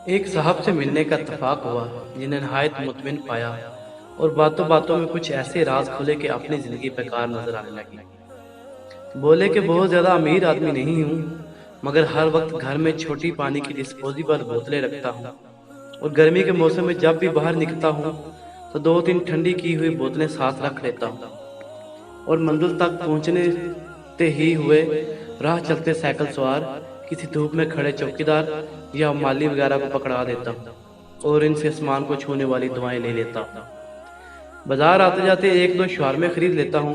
ایک صاحب سے ملنے کا اتفاق ہوا جنہیں نہایت مطمئن پایا اور باتوں باتوں میں کچھ ایسے راز کھلے کہ اپنی زندگی بیکار نظر آنے لگی۔ بولے کہ بہت زیادہ امیر آدمی نہیں ہوں، مگر ہر وقت گھر میں چھوٹی پانی کی ڈسپوزیبل بوتلیں رکھتا ہوں، اور گرمی کے موسم میں جب بھی باہر نکلتا ہوں تو 2-3 ٹھنڈی کی ہوئی بوتلیں ساتھ رکھ لیتا ہوں، اور منزل تک پہنچنے ہی ہوئے راہ چلتے سائیکل سوار، کسی دھوپ میں کھڑے چوکیدار یا مالی وغیرہ کو پکڑا دیتا ہوں اور ان سے آسمان کو چھونے والی دعائیں لے لیتا ہوں۔ بازار آتے جاتے 1-2 شوارمے خرید لیتا ہوں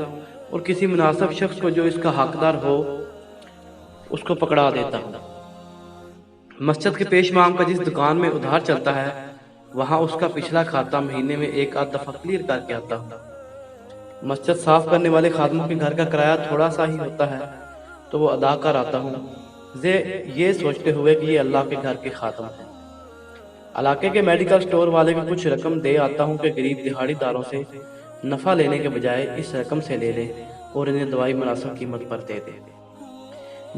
اور کسی مناسب شخص کو جو اس کا حقدار ہو اس کو پکڑا دیتا ہوں۔ مسجد کے پیش مام کا جس دکان میں ادھار چلتا ہے وہاں اس کا پچھلا کھاتا مہینے میں 1-8 دفعہ کلیئر کر کے آتا ہوں۔ مسجد صاف کرنے والے خادموں کے گھر کا کرایہ تھوڑا سا ہی ہوتا ہے تو وہ ادا کر آتا ہوں، یہ سوچتے ہوئے کہ یہ اللہ کے گھر کے خادم ہیں۔ علاقے کے میڈیکل سٹور والے کو کچھ رقم دے آتا ہوں کہ غریب دہاڑی داروں سے نفع لینے کے بجائے اس رقم سے لے لے اور انہیں دوائی مناسب قیمت پر دے دے۔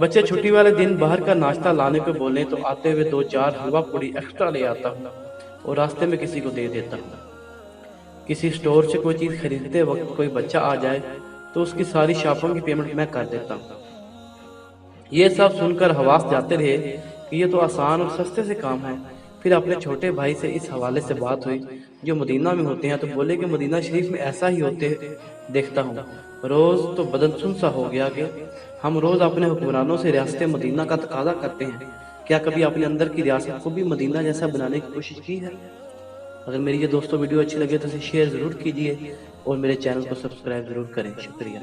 بچے چھٹی والے دن باہر کا ناشتہ لانے کو بولیں تو آتے ہوئے 2-4 حلوہ پوڑی ایکسٹرا لے آتا ہوں اور راستے میں کسی کو دے دیتا ہوں۔ کسی سٹور سے کوئی چیز خریدتے وقت کوئی بچہ آ جائے تو اس کی ساری شاپنگ کی پیمنٹ میں کر دیتا ہوں۔ یہ سب سن کر حواس جاتے رہے کہ یہ تو آسان اور سستے سے کام ہے۔ پھر اپنے چھوٹے بھائی سے اس حوالے سے بات ہوئی جو مدینہ میں ہوتے ہیں، تو بولے کہ مدینہ شریف میں ایسا ہی ہوتے دیکھتا ہوں۔ روز تو بدن سن سا ہو گیا کہ ہم روز اپنے حکمرانوں سے ریاست مدینہ کا تقاضا کرتے ہیں، کیا کبھی اپنے اندر کی ریاست کو بھی مدینہ جیسا بنانے کی کوشش کی ہے؟ اگر میری یہ دوستوں ویڈیو اچھی لگے تو اسے شیئر ضرور کیجیے اور میرے چینل کو سبسکرائب ضرور کریں۔ شکریہ۔